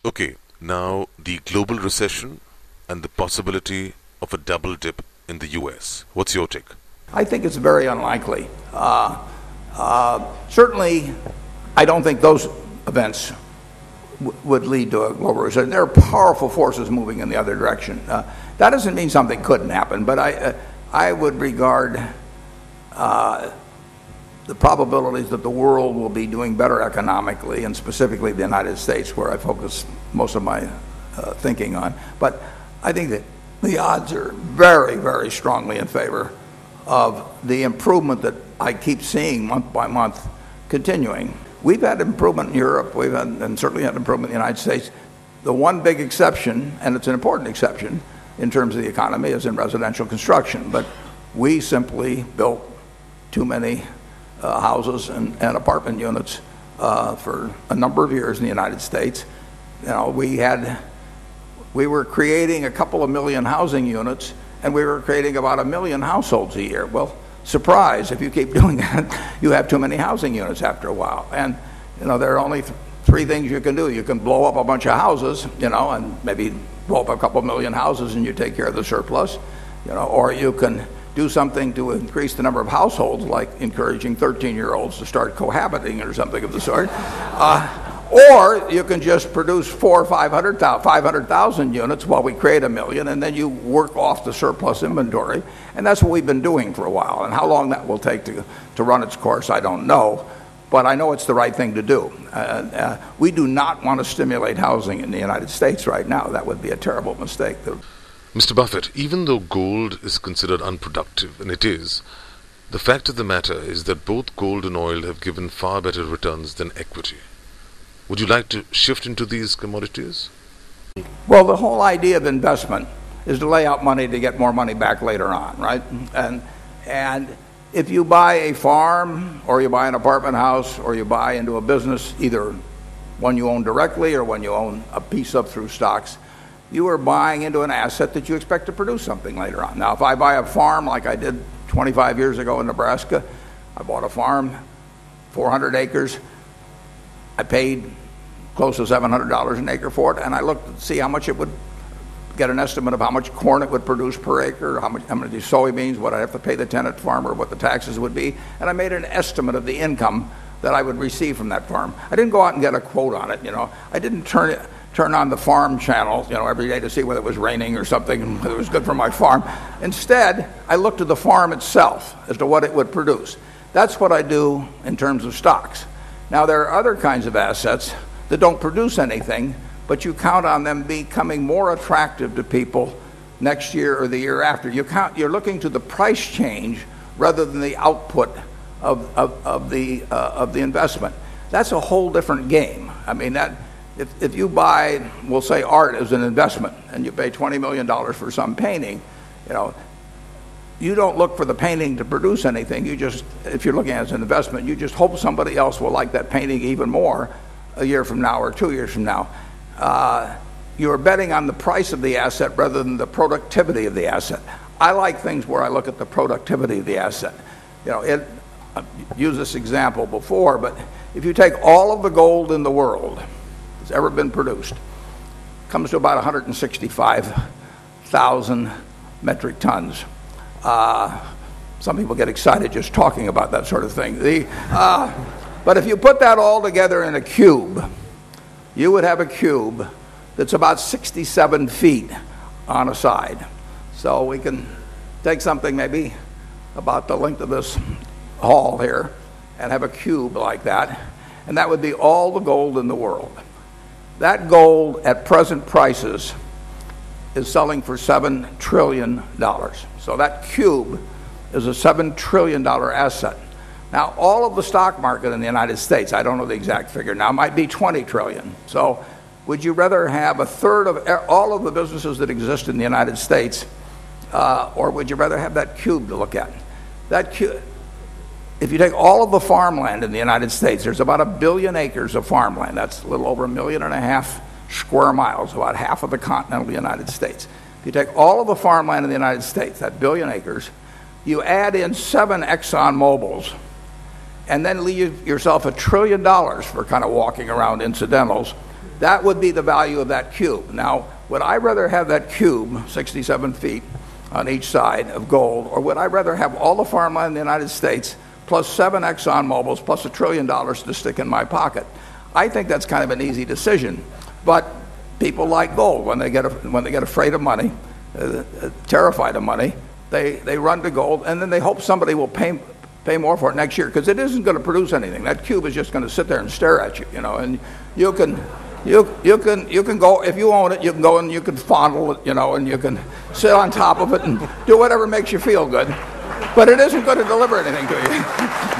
Okay, now the global recession and the possibility of a double dip in the US. What's your take? I think it's very unlikely. Certainly, I don't think those events would lead to a global recession. There are powerful forces moving in the other direction. That doesn't mean something couldn't happen, but I would regard the probabilities that the world will be doing better economically, and specifically the United States, where I focus most of my thinking on. But I think that the odds are very, very strongly in favor of the improvement that I keep seeing month by month continuing. We've had improvement in Europe, and certainly had improvement in the United States. The one big exception, and it's an important exception in terms of the economy, is in residential construction. But we simply built too many houses and apartment units for a number of years in the United States. You know, we were creating a couple of million housing units, and we were creating about 1 million households a year. Well, surprise, if you keep doing that, you have too many housing units after a while. And, you know, there are only three things you can do. You can blow up a bunch of houses, you know, and maybe blow up a couple million houses and you take care of the surplus, you know, or you can do something to increase the number of households, like encouraging 13-year-olds to start cohabiting or something of the sort. Or you can just produce 400,000 or 500,000 units while we create 1 million, and then you work off the surplus inventory. And that's what we've been doing for a while. And how long that will take to run its course, I don't know. But I know it's the right thing to do. We do not want to stimulate housing in the United States right now. That would be a terrible mistake. Mr. Buffett, even though gold is considered unproductive, and it is, the fact of the matter is that both gold and oil have given far better returns than equity. Would you like to shift into these commodities? Well, the whole idea of investment is to lay out money to get more money back later on, right? And if you buy a farm, or you buy an apartment house, or you buy into a business, either one you own directly or one you own a piece of through stocks, you are buying into an asset that you expect to produce something later on. Now, if I buy a farm like I did 25 years ago in Nebraska, I bought a farm, 400 acres. I paid close to $700 an acre for it, and I looked to see how much it would get an estimate of how much corn it would produce per acre, how many soybeans, what I'd have to pay the tenant farmer, what the taxes would be, and I made an estimate of the income that I would receive from that farm. I didn't go out and get a quote on it, you know. I didn't turn on the farm channel, you know, every day to see whether it was raining or something and whether it was good for my farm. Instead, I looked at the farm itself as to what it would produce. That's what I do in terms of stocks. Now, there are other kinds of assets that don't produce anything, but you count on them becoming more attractive to people next year or the year after. You're looking to the price change rather than the output of the investment. That's a whole different game. I mean, if you buy, we'll say, art as an investment, and you pay $20 million for some painting, you know, you don't look for the painting to produce anything. You just, if you're looking at it as an investment, you just hope somebody else will like that painting even more a year from now or 2 years from now. You're betting on the price of the asset rather than the productivity of the asset. I like things where I look at the productivity of the asset. You know, I've used this example before, but if you take all of the gold in the world that's ever been produced, it comes to about 165,000 metric tons. Some people get excited just talking about that sort of thing. But if you put that all together in a cube, you would have a cube that's about 67 feet on a side. So we can take something maybe about the length of this hall here and have a cube like that, and that would be all the gold in the world. That gold at present prices is selling for $7 trillion. So that cube is a $7 trillion asset. Now, all of the stock market in the United States, I don't know the exact figure now, might be 20 trillion. So would you rather have a third of all of the businesses that exist in the United States, or would you rather have that cube to look at? That cube, if you take all of the farmland in the United States, there's about 1 billion acres of farmland. That's a little over 1.5 million square miles, about half of the continental United States. If you take all of the farmland in the United States, that 1 billion acres, you add in 7 Exxon Mobils, and then leave yourself $1 trillion for kind of walking around incidentals, That would be the value of that cube. Now, would I rather have that cube, 67 feet on each side of gold, or would I rather have all the farmland in the United States plus 7 Exxon Mobils plus $1 trillion to stick in my pocket? I think that's kind of an easy decision. But people like gold. When they get afraid of money, terrified of money, they run to gold, and then they hope somebody will pay more for it next year, because it isn't going to produce anything. That cube is just going to sit there and stare at you, and you can go, if you own it, you can go and you can fondle it, and you can sit on top of it and do whatever makes you feel good, but it isn't going to deliver anything to you.